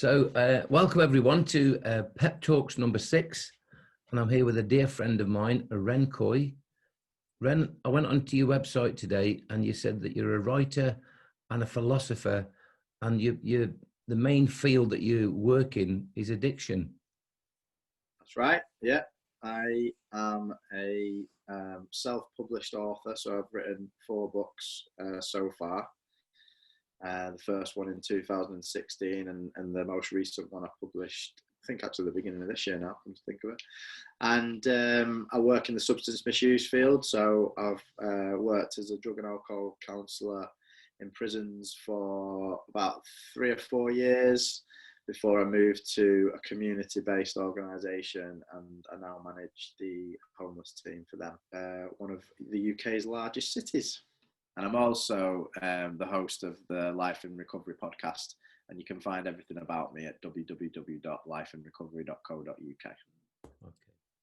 Welcome everyone to Pep Talks number 6, and I'm here with a dear friend of mine, Ren Koi. Ren, I went onto your website today, and you said that you're a writer and a philosopher, and the main field that you work in is addiction. That's right. Yeah, I am a self-published author, so I've written 4 books so far. The first one in 2016 and the most recent one I published, I think actually the beginning of this year now, come to think of it. And I work in the substance misuse field, so I've worked as a drug and alcohol counsellor in prisons for about 3 or 4 years before I moved to a community-based organisation, and I now manage the homeless team for them, one of the UK's largest cities. And I'm also the host of the Life in Recovery podcast, and you can find everything about me at www.lifeinrecovery.co.uk. Okay.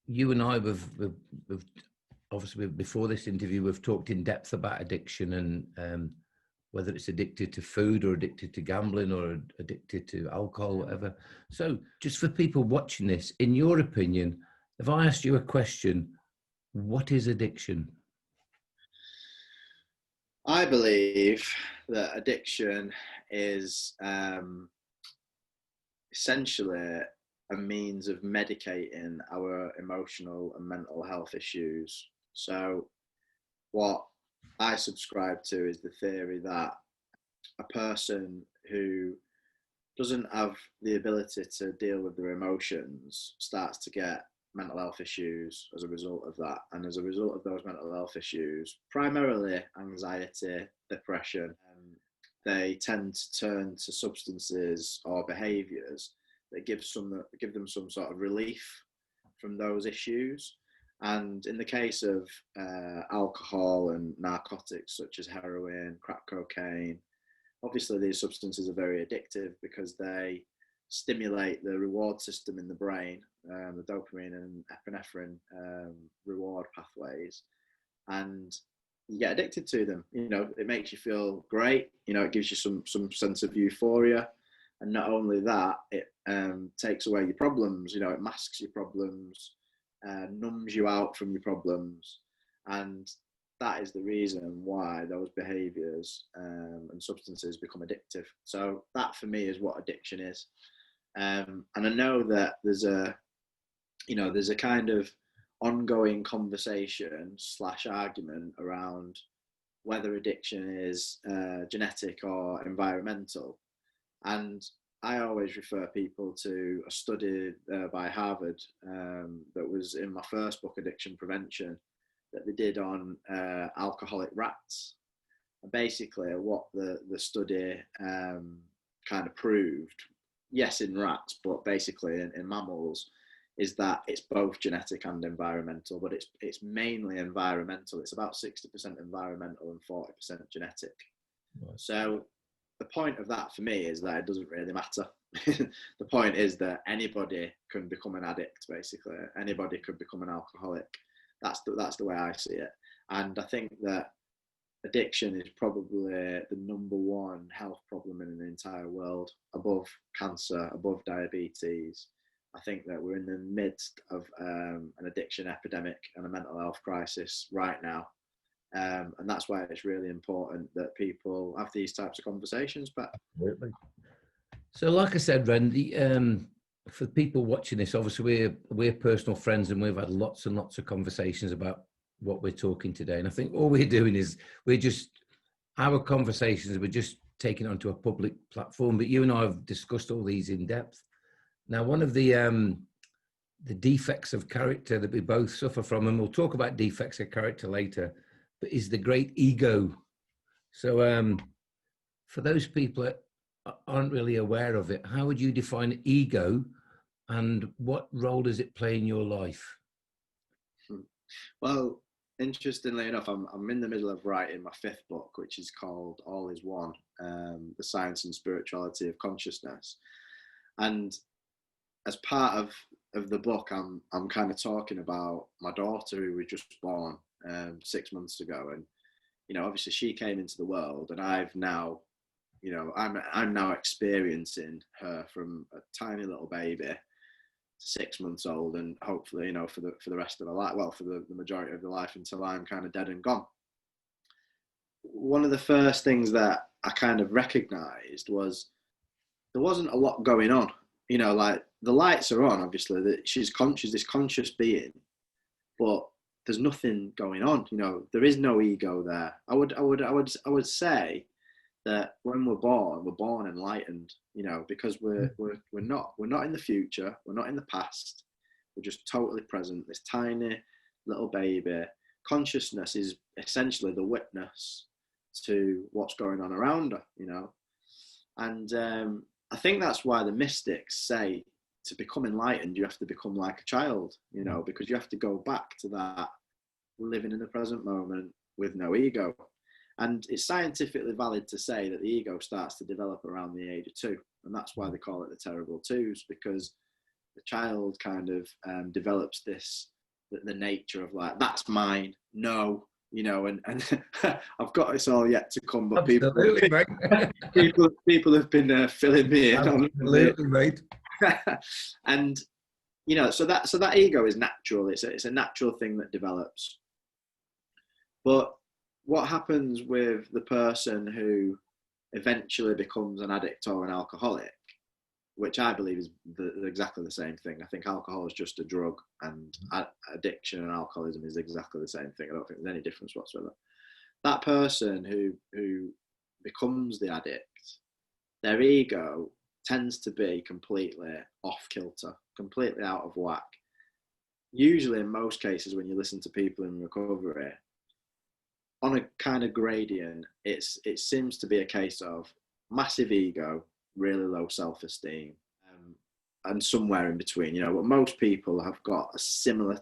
You and I have obviously before this interview, we've talked in depth about addiction and whether it's addicted to food or addicted to gambling or addicted to alcohol, whatever. So just for people watching this, in your opinion, if I asked you a question, what is addiction? I believe that addiction is essentially a means of medicating our emotional and mental health issues. So what I subscribe to is the theory that a person who doesn't have the ability to deal with their emotions starts to get mental health issues as a result of that. And as a result of those mental health issues, primarily anxiety, depression, they tend to turn to substances or behaviours that give them some sort of relief from those issues. And in the case of alcohol and narcotics such as heroin, crack cocaine, obviously these substances are very addictive because they stimulate the reward system in the brain, the dopamine and epinephrine reward pathways, and you get addicted to them. You know, it makes you feel great. You know, it gives you some sense of euphoria, and not only that, it takes away your problems. You know, it masks your problems, numbs you out from your problems, and that is the reason why those behaviours and substances become addictive. So that for me is what addiction is. And I know that there's a kind of ongoing conversation / argument around whether addiction is genetic or environmental. And I always refer people to a study by Harvard that was in my first book, Addiction Prevention, that they did on alcoholic rats. And basically what the study kind of proved, yes, in rats, but basically in mammals, is that it's both genetic and environmental, but it's mainly environmental. It's about 60% environmental and 40% genetic. Right. So the point of that for me is that it doesn't really matter. The point is that anybody can become an addict, basically. Anybody could become an alcoholic. That's the way I see it. And I think that addiction is probably the number one health problem in the entire world, above cancer, above diabetes. I think that we're in the midst of an addiction epidemic and a mental health crisis right now. And that's why it's really important that people have these types of conversations. But so, like I said, Ren, for people watching this, obviously we're personal friends, and we've had lots and lots of conversations about what we're talking today. And I think all we're doing is we're just taking it onto a public platform. But you and I have discussed all these in depth. Now, one of the defects of character that we both suffer from, and we'll talk about defects of character later, but is the great ego. So for those people that aren't really aware of it, how would you define ego, and what role does it play in your life? Well, interestingly enough, I'm in the middle of writing my 5th book, which is called All Is One, The Science and Spirituality of Consciousness. And as part of the book, I'm kind of talking about my daughter, who was just born 6 months ago. And, you know, obviously she came into the world, and I've now, you know, I'm now experiencing her from a tiny little baby to 6 months old, and hopefully, you know, for the rest of her life, well, for the majority of the life until I'm kind of dead and gone. One of the first things that I kind of recognized was there wasn't a lot going on. You know, like the lights are on, obviously, that she's conscious, this conscious being, but there's nothing going on. You know, there is no ego there. I would say that when we're born enlightened, you know, because we're not in the future, we're not in the past, we're just totally present. This tiny little baby. Consciousness is essentially the witness to what's going on around her, you know. And I think that's why the mystics say to become enlightened, you have to become like a child, you know, because you have to go back to that living in the present moment with no ego. And it's scientifically valid to say that the ego starts to develop around the age of 2. And that's why they call it the terrible twos, because the child kind of develops this, the nature of like, that's mine, no, you know, and I've got this all yet to come, but Absolutely, people have been filling me in. Absolutely, right. And, you know, so that ego is natural. It's a natural thing that develops. But what happens with the person who eventually becomes an addict or an alcoholic, which I believe is exactly the same thing. I think alcohol is just a drug, and addiction and alcoholism is exactly the same thing. I don't think there's any difference whatsoever. That person who becomes the addict, their ego tends to be completely off kilter, completely out of whack. Usually, in most cases, when you listen to people in recovery, on a kind of gradient, it seems to be a case of massive ego, really low self-esteem, and somewhere in between, you know. But most people have got a similar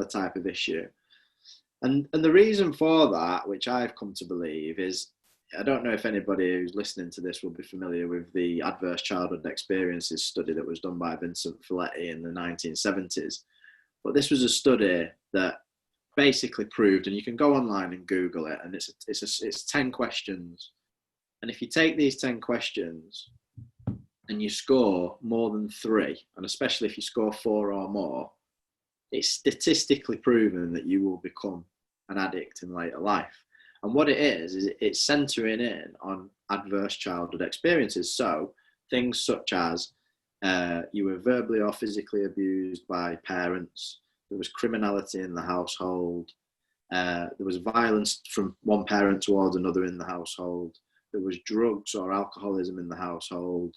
type of issue, and the reason for that, which I've come to believe, is, I don't know if anybody who's listening to this will be familiar with the adverse childhood experiences study that was done by Vincent Folletti in the 1970s, but this was a study that basically proved, and you can go online and Google it, and it's 10 questions, and if you take these 10 questions and you score more than 3, and especially if you score 4 or more, it's statistically proven that you will become an addict in later life. And what it is it's centering in on adverse childhood experiences. So things such as you were verbally or physically abused by parents, there was criminality in the household, there was violence from one parent towards another in the household, there was drugs or alcoholism in the household,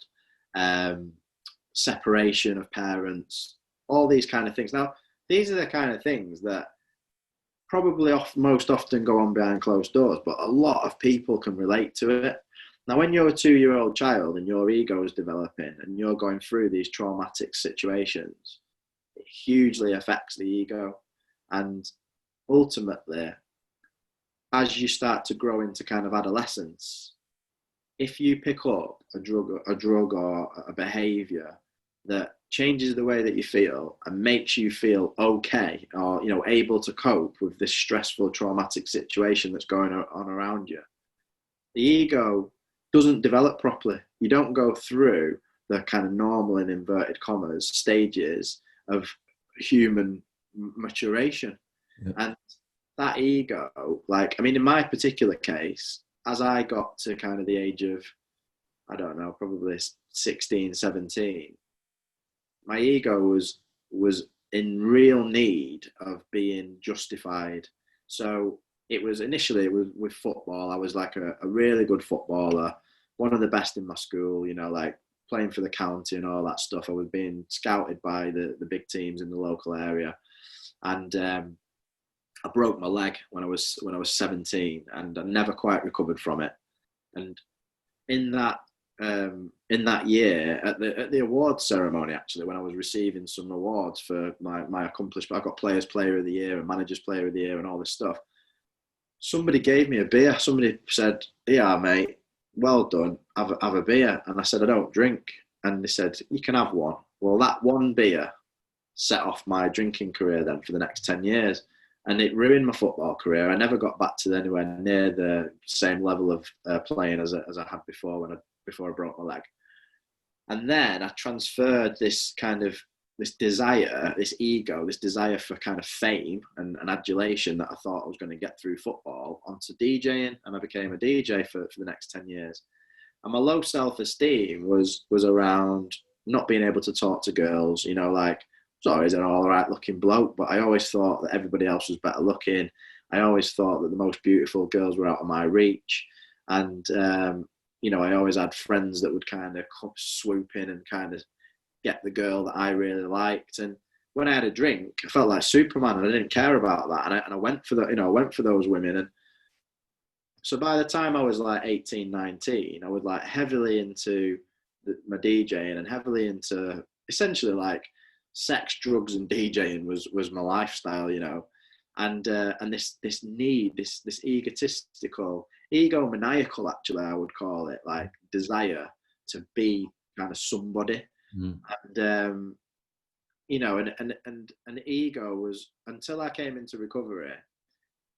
separation of parents, all these kind of things. Now, these are the kind of things that probably most often go on behind closed doors, but a lot of people can relate to it. Now, when you're a 2-year-old child and your ego is developing and you're going through these traumatic situations, it hugely affects the ego. And ultimately, as you start to grow into kind of adolescence, if you pick up a drug or a behavior that changes the way that you feel and makes you feel okay, or, you know, able to cope with this stressful, traumatic situation that's going on around you, the ego doesn't develop properly. You don't go through the kind of normal, in inverted commas, stages of human maturation. Yeah. And that ego, like, I mean, in my particular case, as I got to kind of the age of, I don't know, probably 16, 17, my ego was in real need of being justified. So it was initially with football. I was like a really good footballer, one of the best in my school, you know, like playing for the county and all that stuff. I was being scouted by the big teams in the local area. And I broke my leg when I was 17, and I never quite recovered from it. And in that year, at the awards ceremony, actually, when I was receiving some awards for my accomplishment, I got Players Player of the Year and Managers Player of the Year and all this stuff. Somebody gave me a beer. Somebody said, "Yeah, mate, well done. Have a beer." And I said, "I don't drink." And they said, "You can have one." Well, that one beer set off my drinking career then for the next 10 years. and it ruined my football career. I never got back to anywhere near the same level of playing as I had before before I broke my leg. And then I transferred this desire, this ego, this desire for kind of fame and adulation that I thought I was going to get through football onto DJing, and I became a DJ for the next 10 years. And my low self-esteem was around not being able to talk to girls, you know, like, I was always an all right looking bloke, but I always thought that everybody else was better looking. I always thought that the most beautiful girls were out of my reach. And, you know, I always had friends that would kind of swoop in and kind of get the girl that I really liked. And when I had a drink, I felt like Superman, and I didn't care about that. And I went for I went for those women. And so by the time I was like 18, 19, I was like heavily into my DJing and heavily into essentially like sex, drugs, and DJing was my lifestyle, you know. And this need, this egotistical, egomaniacal, actually, I would call it, like desire to be kind of somebody. And you know, and ego was, until I came into recovery,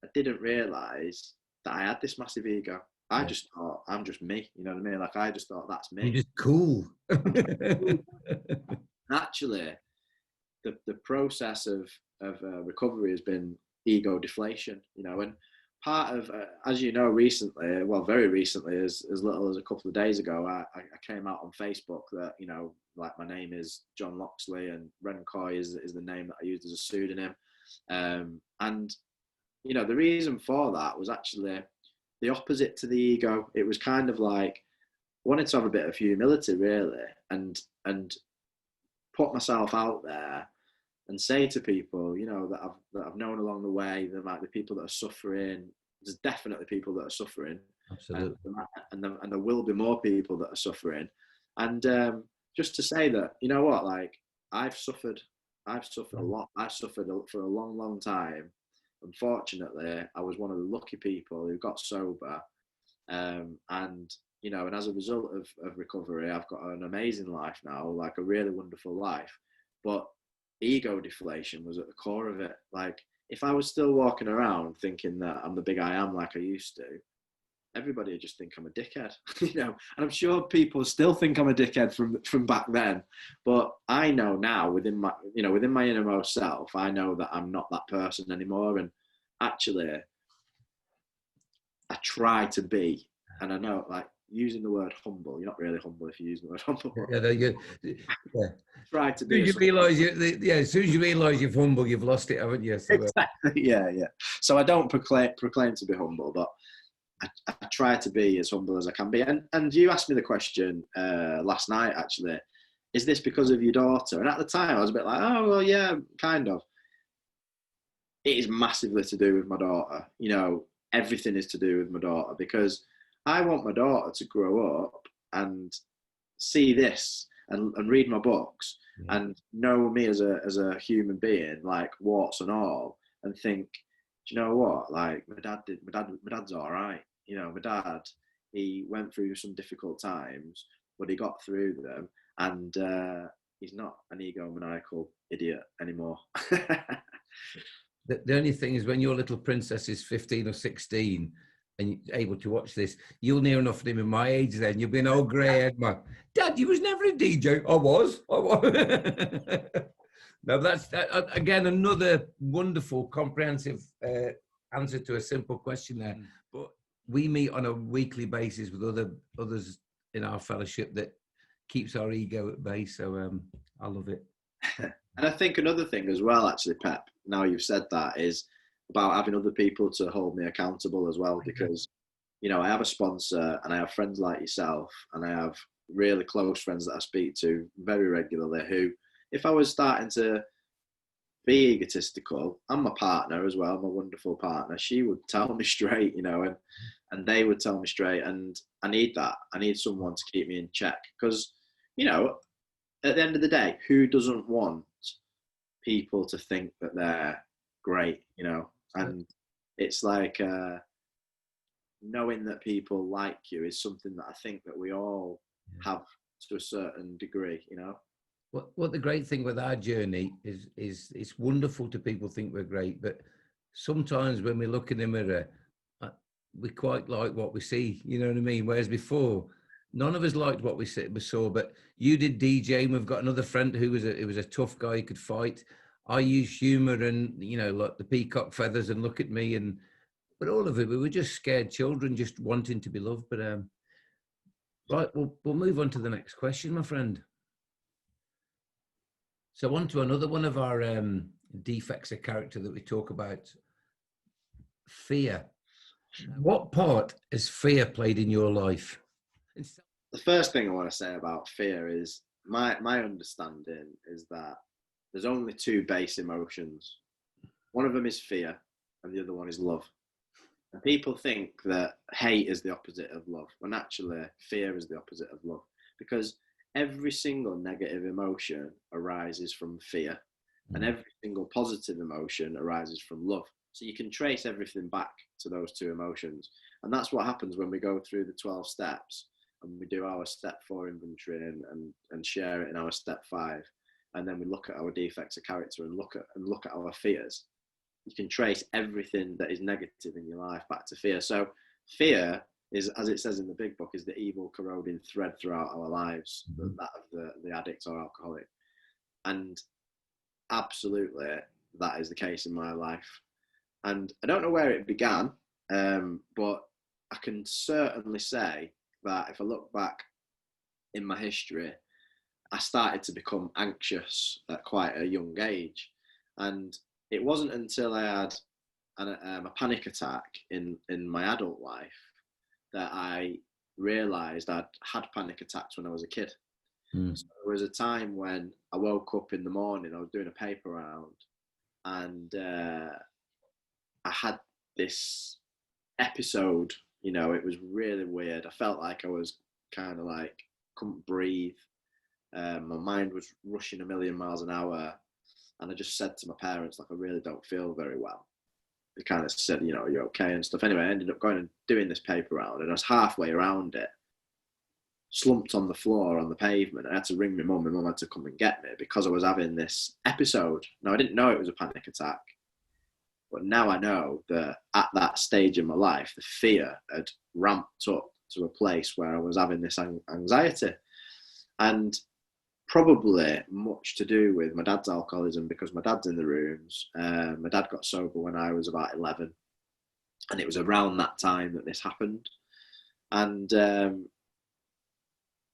I didn't realize that I had this massive ego. I just thought, I'm just me, you know what I mean? Like, I just thought, that's me. You're just cool. Actually, the process of recovery has been ego deflation, you know. And part of, as you know, recently, well, very recently, as little as a couple of days ago, I came out on Facebook that, you know, like, my name is John Loxley, and Ren Koi is the name that I used as a pseudonym. And, you know, the reason for that was actually the opposite to the ego. It was kind of like, I wanted to have a bit of humility, really, and put myself out there and say to people, you know, that I've known along the way, there might be people that are suffering. There's definitely people that are suffering. Absolutely. And there will be more people that are suffering. And just to say that, you know what, like, I've suffered a lot. I've suffered for a long, long time. Unfortunately, I was one of the lucky people who got sober. And, you know, and as a result of recovery, I've got an amazing life now, like a really wonderful life. But ego deflation was at the core of it. Like, if I was still walking around thinking that I'm the big I am like I used to, everybody would just think I'm a dickhead, you know. And I'm sure people still think I'm a dickhead from back then. But I know now, within my innermost self, I know that I'm not that person anymore. And actually, I try to be, and I know, like, using the word humble, you're not really humble if you use the word humble. Yeah. Try to be. As soon as you realise you're humble, you've lost it, haven't you? So, exactly. Yeah. So I don't proclaim to be humble, but I try to be as humble as I can be. And you asked me the question last night, actually, is this because of your daughter? And at the time, I was a bit like, oh, well, yeah, kind of. It is massively to do with my daughter. You know, everything is to do with my daughter, because I want my daughter to grow up and see this and read my books and know me as a human being, like, warts and all, and think, do you know what? Like, my dad's all right. You know, my dad, he went through some difficult times, but he got through them, and he's not an egomaniacal idiot anymore. The only thing is, when your little princess is 15 or 16 and you're able to watch this, you'll near enough to him in my age then. You'll be an old grey-haired man. Dad, you was never a DJ. I was. No, that's, again, another wonderful, comprehensive answer to a simple question there. But we meet on a weekly basis with others in our fellowship that keeps our ego at bay. So I love it. And I think another thing as well, actually, Pep, now you've said that, is about having other people to hold me accountable as well. Because, you know, I have a sponsor and I have friends like yourself, and I have really close friends that I speak to very regularly who, if I was starting to be egotistical, and my partner as well, my wonderful partner, she would tell me straight, you know, and they would tell me straight. And I need that. I need someone to keep me in check, because, you know, at the end of the day, who doesn't want people to think that they're great, you know? And it's like, knowing that people like you is something that I think that we all have to a certain degree, you know? What the great thing with our journey is it's wonderful to people think we're great, but sometimes when we look in the mirror, we quite like what we see, you know what I mean? Whereas before, none of us liked what we saw, but you did DJ, and we've got another friend who was a tough guy who could fight. I use humor and, like the peacock feathers and look at me, but all of it, we were just scared children just wanting to be loved. But right, we'll move on to the next question, my friend. So on to another one of our defects of character that we talk about, fear. What part has fear played in your life? The first thing I want to say about fear is my understanding is that there's only two base emotions. One of them is fear and the other one is love. And people think that hate is the opposite of love, when actually fear is the opposite of love, because every single negative emotion arises from fear and every single positive emotion arises from love. So you can trace everything back to those two emotions. And that's what happens when we go through the 12 steps and we do our step 4 inventory and share it in our step 5. And then we look at our defects of character and look at our fears. You can trace everything that is negative in your life back to fear. So fear is, as it says in the big book, is the evil corroding thread throughout our lives, that of the addict or alcoholic. And absolutely, that is the case in my life. And I don't know where it began, but I can certainly say that if I look back in my history, I started to become anxious at quite a young age. And it wasn't until I had a panic attack in my adult life that I realised I'd had panic attacks when I was a kid. So there was a time when I woke up in the morning, I was doing a paper round, and I had this episode, it was really weird. I felt like I was kind of like, couldn't breathe. My mind was rushing a million miles an hour. And I just said to my parents, like, I really don't feel very well. They kind of said, are you okay and stuff. Anyway, I ended up going and doing this paper round, and I was halfway around it, slumped on the floor on the pavement. I had to ring my mum. My mum had to come and get me because I was having this episode. Now, I didn't know it was a panic attack, but now I know that at that stage in my life, the fear had ramped up to a place where I was having this anxiety. And probably much to do with my dad's alcoholism, because my dad's in the rooms. My dad got sober when I was about 11, and it was around that time that this happened. And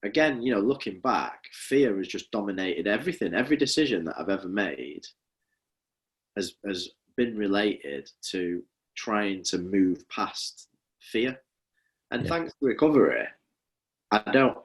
again, looking back, fear has just dominated everything. Every decision that I've ever made has been related to trying to move past fear. And thanks to recovery,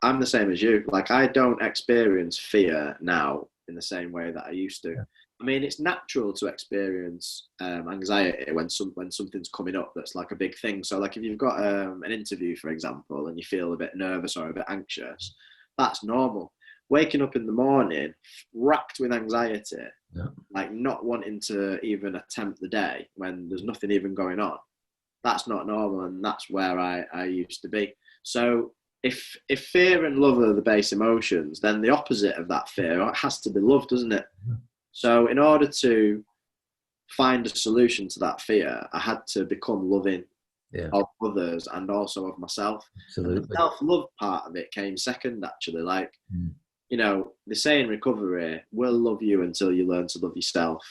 I'm the same as you. Like, I don't experience fear now in the same way that I used to. I mean, it's natural to experience anxiety when something's coming up that's like a big thing. So like if you've got an interview, for example, and you feel a bit nervous or a bit anxious, that's normal. Waking up in the morning racked with anxiety, like not wanting to even attempt the day when there's nothing even going on, that's not normal. And that's where I used to be. So if fear and love are the base emotions, then the opposite of that fear has to be love, doesn't it? So in order to find a solution to that fear, I had to become loving of others and also of myself. Absolutely. And the self-love part of it came second, actually. Like, they say in recovery, we'll love you until you learn to love yourself.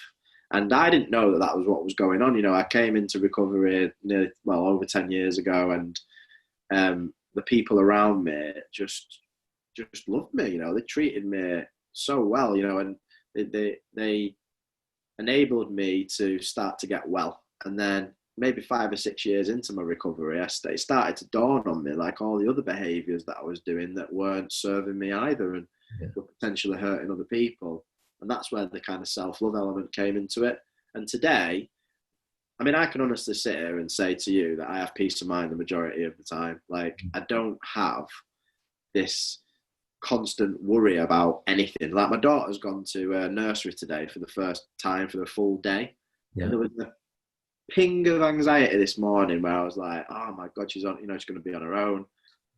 And I didn't know that was what was going on. I came into recovery over 10 years ago, and the people around me just loved me. They treated me so well, and they enabled me to start to get well. And then maybe 5 or 6 years into my recovery, it started to dawn on me, like all the other behaviours that I was doing that weren't serving me either, and were potentially hurting other people. And that's where the kind of self-love element came into it. And today, I mean, I can honestly sit here and say to you that I have peace of mind the majority of the time. Like, I don't have this constant worry about anything. Like, my daughter's gone to nursery today for the first time for the full day. And there was a ping of anxiety this morning where I was like, oh my God, she's going to be on her own.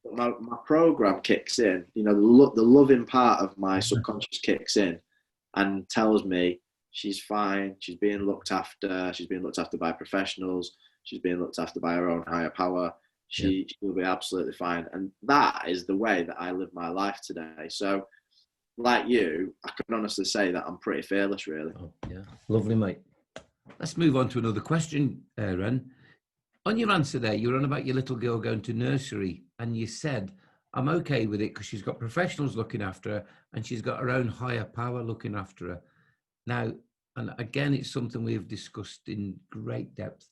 But my program kicks in, the loving part of my subconscious kicks in and tells me, she's fine. She's being looked after. She's being looked after by professionals. She's being looked after by her own higher power. She will be absolutely fine. And that is the way that I live my life today. So, like you, I can honestly say that I'm pretty fearless, really. Oh, yeah. Lovely, mate. Let's move on to another question, Ren. On your answer there, you were on about your little girl going to nursery, and you said, I'm okay with it because she's got professionals looking after her and she's got her own higher power looking after her. Now, and again, it's something we've discussed in great depth.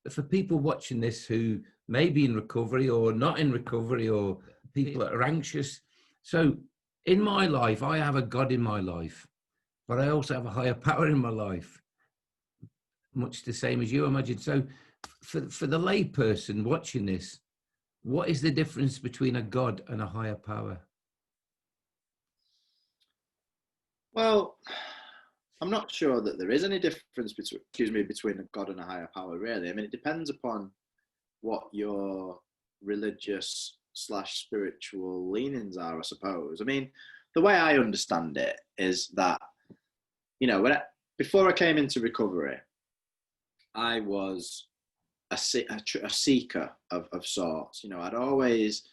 But for people watching this who may be in recovery or not in recovery, or people that are anxious. So in my life, I have a God in my life, but I also have a higher power in my life, much the same as you, imagine. So for the lay person watching this, what is the difference between a God and a higher power? Well, I'm not sure that there is any difference between a God and a higher power, really. I mean, it depends upon what your religious / spiritual leanings are, I suppose. I mean, the way I understand it is that, you know, before I came into recovery, I was a seeker of sorts. You know, I'd always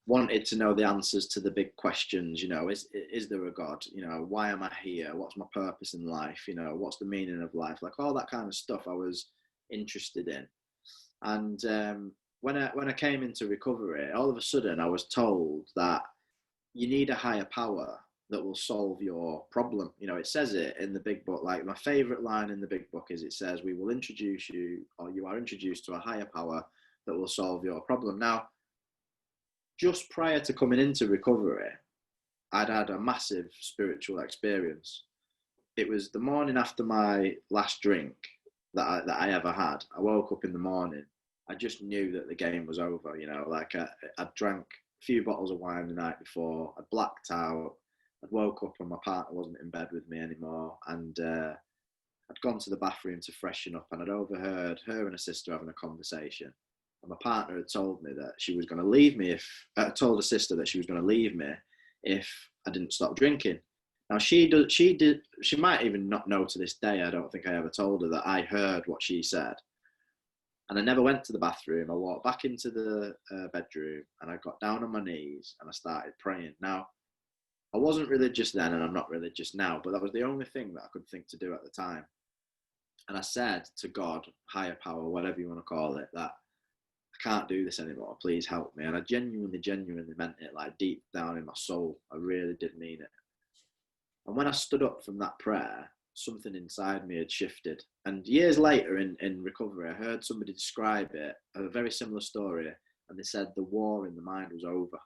wanted to know the answers to the big questions. You know, is there a God? You know, why am I here? What's my purpose in life? You know, what's the meaning of life? Like all that kind of stuff I was interested in. And when I came into recovery, all of a sudden I was told that you need a higher power that will solve your problem. You know, it says it in the big book. Like my favorite line in the big book is, it says, we will introduce you, or you are introduced to a higher power that will solve your problem. Now, just prior to coming into recovery, I'd had a massive spiritual experience. It was the morning after my last drink that I ever had. I woke up in the morning. I just knew that the game was over. You know, like I'd drank a few bottles of wine the night before. I'd blacked out. I'd woke up and my partner wasn't in bed with me anymore. And I'd gone to the bathroom to freshen up, and I'd overheard her and her sister having a conversation. And my partner had told me that she was going to leave me told her sister that she was going to leave me if I didn't stop drinking. Now she might even not know to this day. I don't think I ever told her that I heard what she said. And I never went to the bathroom. I walked back into the bedroom and I got down on my knees and I started praying. Now, I wasn't religious then and I'm not religious now, but that was the only thing that I could think to do at the time. And I said to God, higher power, whatever you want to call it, that I can't do this anymore. Please help me. And I genuinely meant it, like deep down in my soul. I really did mean it. And when I stood up from that prayer, something inside me had shifted. And years later in recovery, I heard somebody describe it, a very similar story. And they said the war in the mind was over.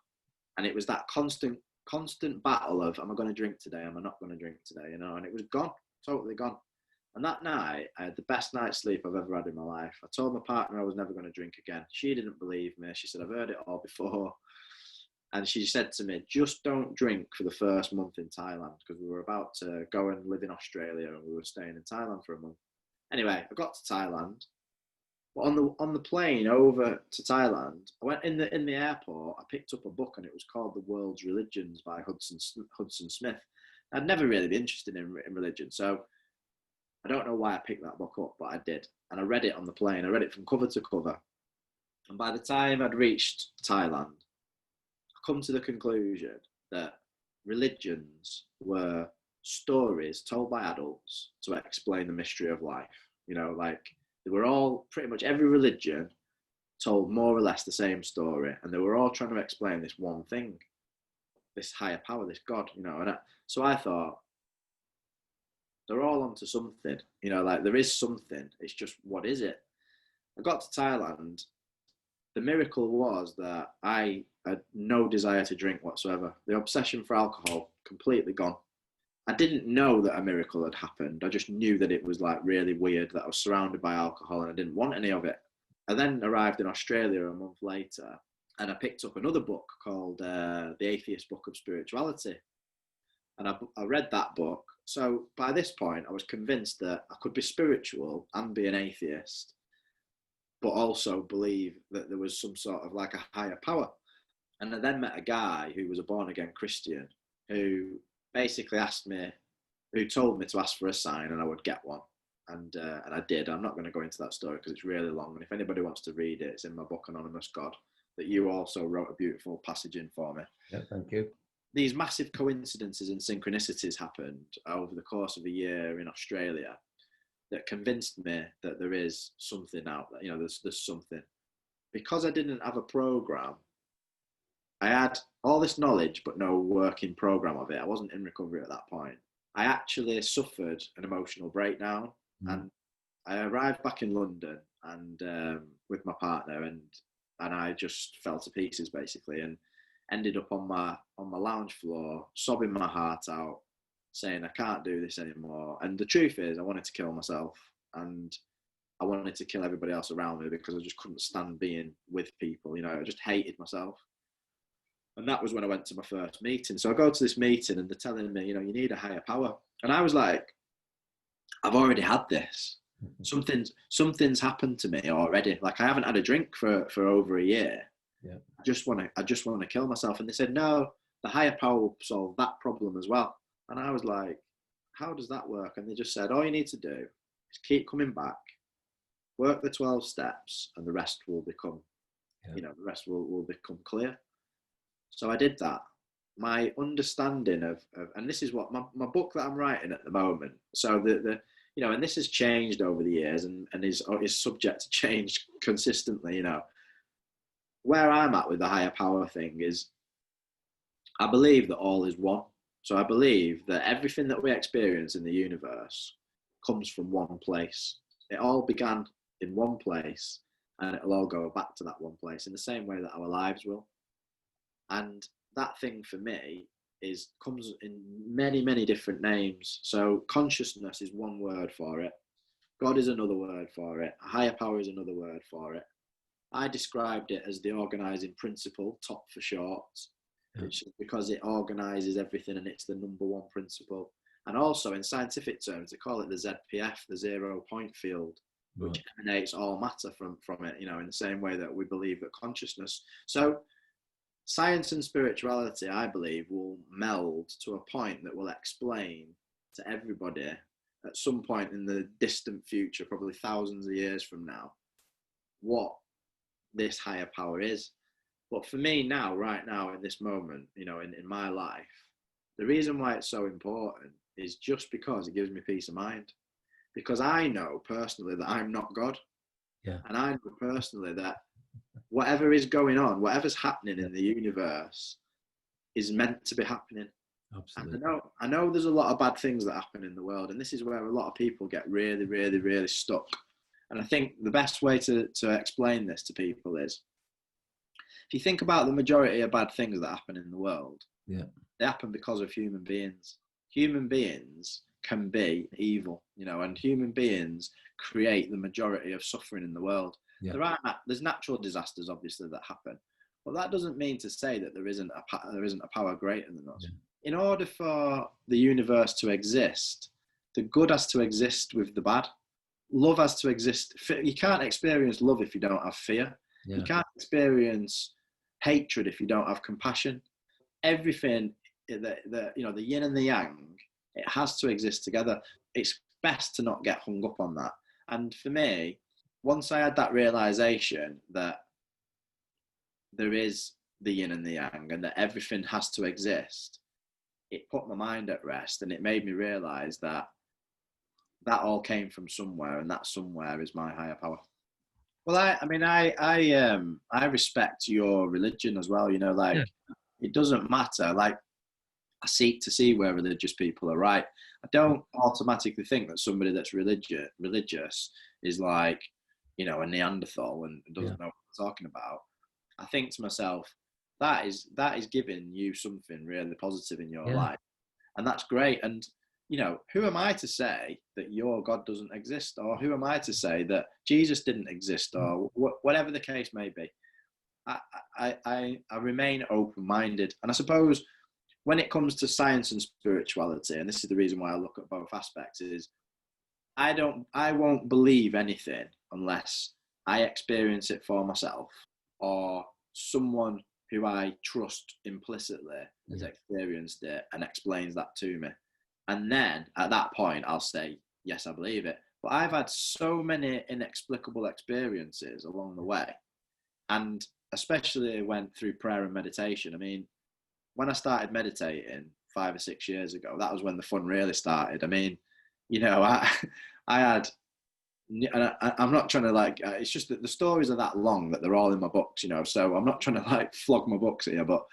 And it was that constant battle of, am I going to drink today? Am I not going to drink today? You know, and it was gone, totally gone. And that night, I had the best night's sleep I've ever had in my life. I told my partner I was never going to drink again. She didn't believe me. She said, I've heard it all before. And she said to me, just don't drink for the first month in Thailand, because we were about to go and live in Australia and we were staying in Thailand for a month. Anyway, I got to Thailand. But on the plane over to Thailand, I went in the airport. I picked up a book and it was called The World's Religions by Hudson Smith. I'd never really been interested in religion, so I don't know why I picked that book up, but I did. And I read it on the plane. I read it from cover to cover. And by the time I'd reached Thailand, come to the conclusion that religions were stories told by adults to explain the mystery of life. You know, like they were all, pretty much every religion told more or less the same story, and they were all trying to explain this one thing, this higher power, this God, you know. And so I thought, they're all onto something, you know, like there is something. It's just, what is it? I got to Thailand. The miracle was that I had no desire to drink whatsoever. The obsession for alcohol, completely gone. I didn't know that a miracle had happened. I just knew that it was like really weird that I was surrounded by alcohol and I didn't want any of it. I then arrived in Australia a month later and I picked up another book called The Atheist Book of Spirituality. And I read that book. So by this point, I was convinced that I could be spiritual and be an atheist, but also believe that there was some sort of like a higher power. And I then met a guy who was a born again Christian who basically asked me who told me to ask for a sign and I would get one. And I did. I'm not going to go into that story because it's really long. And if anybody wants to read it, it's in my book, Anonymous God, that you also wrote a beautiful passage in for me. Yeah, thank you. These massive coincidences and synchronicities happened over the course of a year in Australia that convinced me that there is something out there. You know, there's something. Because I didn't have a program, I had all this knowledge, but no working program of it. I wasn't in recovery at that point. I actually suffered an emotional breakdown, and I arrived back in London and with my partner, and I just fell to pieces basically, and ended up on my lounge floor, sobbing my heart out, saying I can't do this anymore. And the truth is, I wanted to kill myself, and I wanted to kill everybody else around me because I just couldn't stand being with people. You know, I just hated myself. And that was when I went to my first meeting. So I go to this meeting and they're telling me, you know, you need a higher power. And I was like, I've already had this. Something's happened to me already. Like I haven't had a drink for over a year. Yeah. I just want to kill myself. And they said, no, the higher power will solve that problem as well. And I was like, how does that work? And they just said, all you need to do is keep coming back, work the 12 steps, and the rest will become, the rest will become clear. So I did that. My understanding of and this is what my book that I'm writing at the moment. So and this has changed over the years and is subject to change consistently. You know, where I'm at with the higher power thing is, I believe that all is one. So I believe that everything that we experience in the universe comes from one place. It all began in one place, and it'll all go back to that one place in the same way that our lives will. And that thing for me comes in many, many different names. So consciousness is one word for it. God is another word for it. A higher power is another word for it. I described it as the organizing principle, TOP for short, which is because it organizes everything and it's the number one principle. And also in scientific terms, they call it the ZPF, the 0 point field, which emanates all matter from it, you know, in the same way that we believe that consciousness. So science and spirituality, I believe, will meld to a point that will explain to everybody at some point in the distant future, probably thousands of years from now, what this higher power is. But for me now, right now, in this moment, you know, in my life, the reason why it's so important is just because it gives me peace of mind. Because I know personally that I'm not God. Yeah. And I know personally that whatever is going on, whatever's happening in the universe is meant to be happening. Absolutely. And I know there's a lot of bad things that happen in the world, and this is where a lot of people get really, really, really stuck. And I think the best way to explain this to people is, if you think about the majority of bad things that happen in the world, they happen because of human beings. Human beings can be evil, you know, and human beings create the majority of suffering in the world. Yeah. There's natural disasters, obviously, that happen, but that doesn't mean to say that there isn't a power greater than us. Yeah. In order for the universe to exist, the good has to exist with the bad. Love has to exist. You can't experience love if you don't have fear. Yeah. You can't experience hatred if you don't have compassion. Everything, the yin and the yang, it has to exist together. It's best to not get hung up on that. And for me, once I had that realization that there is the yin and the yang and that everything has to exist, it put my mind at rest, and it made me realize that all came from somewhere, and that somewhere is my higher power. Well, I respect your religion as well. You know, like, it doesn't matter. Like, I seek to see where religious people are right. I don't automatically think that somebody that's religious is like, you know, a Neanderthal and doesn't know what I'm talking about. I think to myself, that is giving you something really positive in your life, and that's great. And you know, who am I to say that your God doesn't exist, or who am I to say that Jesus didn't exist, or whatever the case may be? I remain open-minded, and I suppose when it comes to science and spirituality, and this is the reason why I look at both aspects, is I won't believe anything unless I experience it for myself, or someone who I trust implicitly has experienced it and explains that to me. And then at that point, I'll say, yes, I believe it. But I've had so many inexplicable experiences along the way. And especially went through prayer and meditation. I mean, when I started meditating 5 or 6 years ago, that was when the fun really started. I mean, I had, and I'm not trying to like, it's just that the stories are that long that they're all in my books, so I'm not trying to like flog my books here, but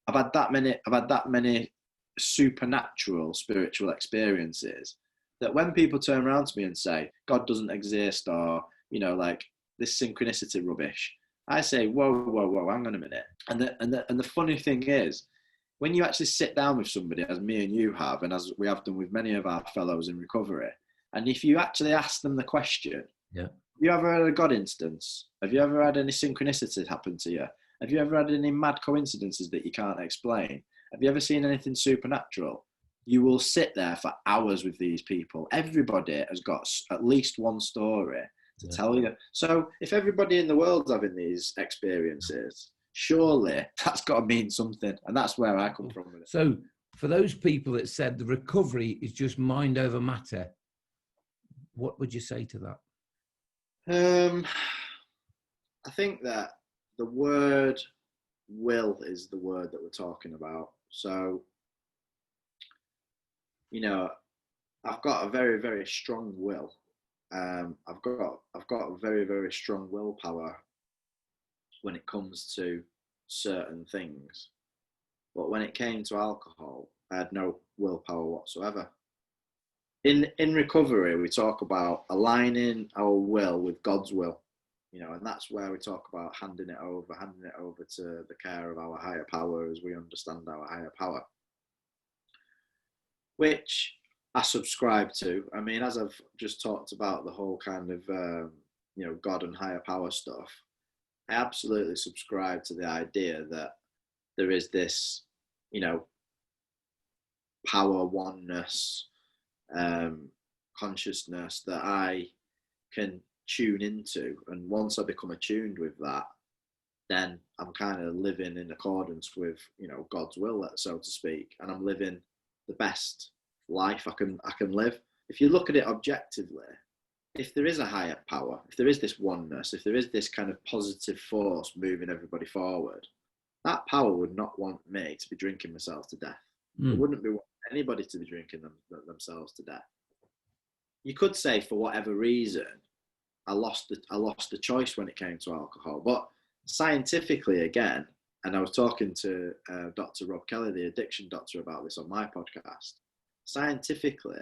I've had that many supernatural spiritual experiences that when people turn around to me and say God doesn't exist, or like this synchronicity rubbish, I say whoa, hang on a minute. And the funny thing is, when you actually sit down with somebody, as me and you have, and as we have done with many of our fellows in recovery, and if you actually ask them the question, have you ever had a God instance? Have you ever had any synchronicities happen to you? Have you ever had any mad coincidences that you can't explain? Have you ever seen anything supernatural? You will sit there for hours with these people. Everybody has got at least one story to tell you. So if everybody in the world's having these experiences, surely that's got to mean something. And that's where I come from with it. So for those people that said the recovery is just mind over matter, what would you say to that? I think that the word will is the word that we're talking about. So, I've got a very, very strong will. I've got a very, very strong willpower when it comes to certain things. But when it came to alcohol, I had no willpower whatsoever. In recovery, we talk about aligning our will with God's will, and that's where we talk about handing it over to the care of our higher power as we understand our higher power, which I subscribe to. I mean, as I've just talked about the whole kind of, God and higher power stuff, I absolutely subscribe to the idea that there is this, power, oneness, consciousness that I can tune into. And once I become attuned with that, then I'm kind of living in accordance with, God's will, so to speak. And I'm living the best life I can live. If you look at it objectively, if there is a higher power, if there is this oneness, if there is this kind of positive force moving everybody forward, that power would not want me to be drinking myself to death. It wouldn't be anybody to be drinking themselves to death. You could say for whatever reason, I lost the choice when it came to alcohol. But scientifically, again, and I was talking to Dr. Rob Kelly, the addiction doctor, about this on my podcast. Scientifically,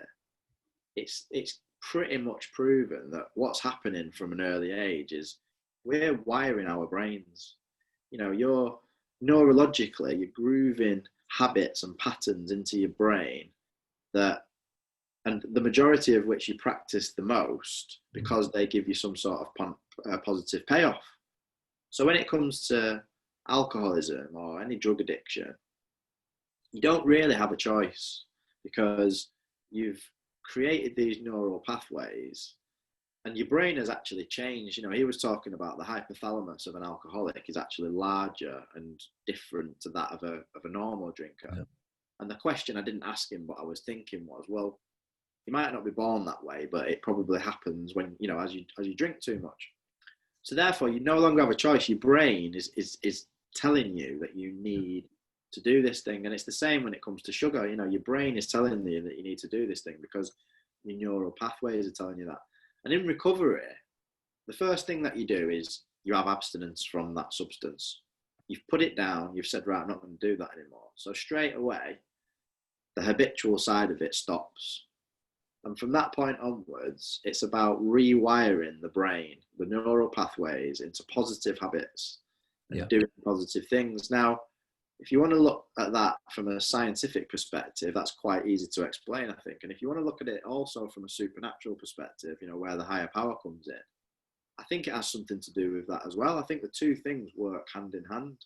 it's pretty much proven that what's happening from an early age is we're wiring our brains. You're neurologically, you're grooving habits and patterns into your brain and the majority of which you practice the most because they give you some sort of positive payoff. So when it comes to alcoholism or any drug addiction, you don't really have a choice because you've created these neural pathways and your brain has actually changed. He was talking about the hypothalamus of an alcoholic is actually larger and different to that of a normal drinker. Yeah. And the question I didn't ask him, but I was thinking was, well, you might not be born that way, but it probably happens when, as you drink too much. So therefore, you no longer have a choice. Your brain is telling you that you need to do this thing. And it's the same when it comes to sugar. Your brain is telling you that you need to do this thing because your neural pathways are telling you that. And in recovery, the first thing that you do is you have abstinence from that substance. You've put it down. You've said, right, I'm not going to do that anymore. So straight away, the habitual side of it stops. And from that point onwards, it's about rewiring the brain, the neural pathways into positive habits and doing positive things. Now, if you want to look at that from a scientific perspective, that's quite easy to explain, I think. And if you want to look at it also from a supernatural perspective, where the higher power comes in, I think it has something to do with that as well. I think the two things work hand in hand.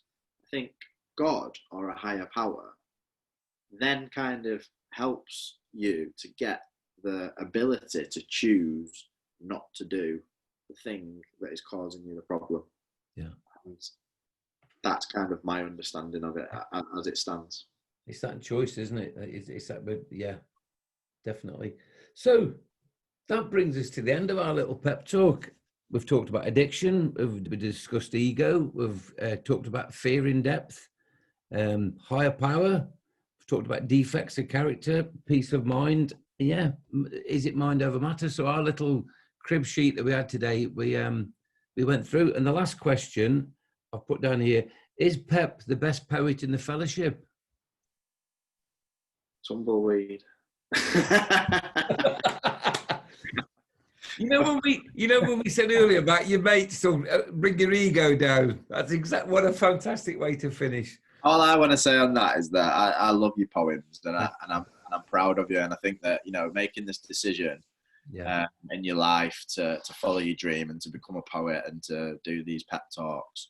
I think God or a higher power then kind of helps you to get the ability to choose not to do the thing that is causing you the problem. Yeah. And that's kind of my understanding of it as it stands. It's that choice, isn't it? It's that, but yeah. definitely. So that brings us to the end of our little pep talk. We've talked about addiction, we've discussed ego, we've talked about fear in depth, higher power, we've talked about defects of character, peace of mind. Yeah, is it mind over matter? So our little crib sheet that we had today, we went through. And the last question I've put down here, is Pep the best poet in the fellowship? Tumbleweed. You know when we said earlier about your mates, so bring your ego down. That's exactly what a fantastic way to finish. All I want to say on that is that I love your poems, and I'm proud of you. And I think that, you know, making this decision in your life to follow your dream and to become a poet and to do these pep talks,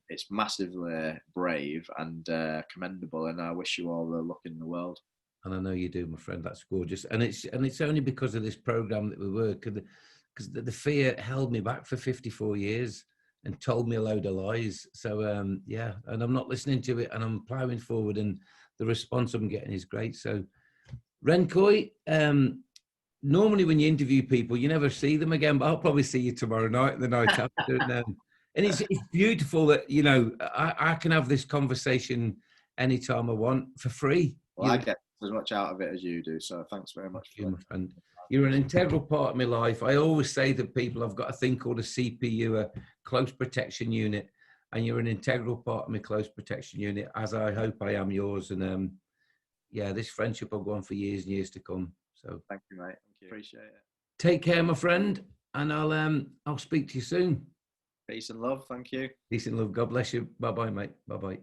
it's massively brave and commendable. And I wish you all the luck in the world. And I know you do, my friend. That's gorgeous. And it's only because of this program that we work, because the fear held me back for 54 years and told me a load of lies. So and I'm not listening to it, and I'm plowing forward, and the response I'm getting is great. So Ren Koi, normally when you interview people, you never see them again, but I'll probably see you tomorrow night and the night after. And it's beautiful that, you know, I can have this conversation anytime I want for free. Well, I get as much out of it as you do, so thanks very much. You, my friend. You're an integral part of my life. I always say to people, I've got a thing called a CPU, a close protection unit, and you're an integral part of my close protection unit, as I hope I am yours. And this friendship will go on for years and years to come. So thank you, mate. Thank you. Appreciate it. Take care, my friend, and I'll speak to you soon. Peace and love. Thank you. Peace and love. God bless you. Bye bye, mate. Bye bye.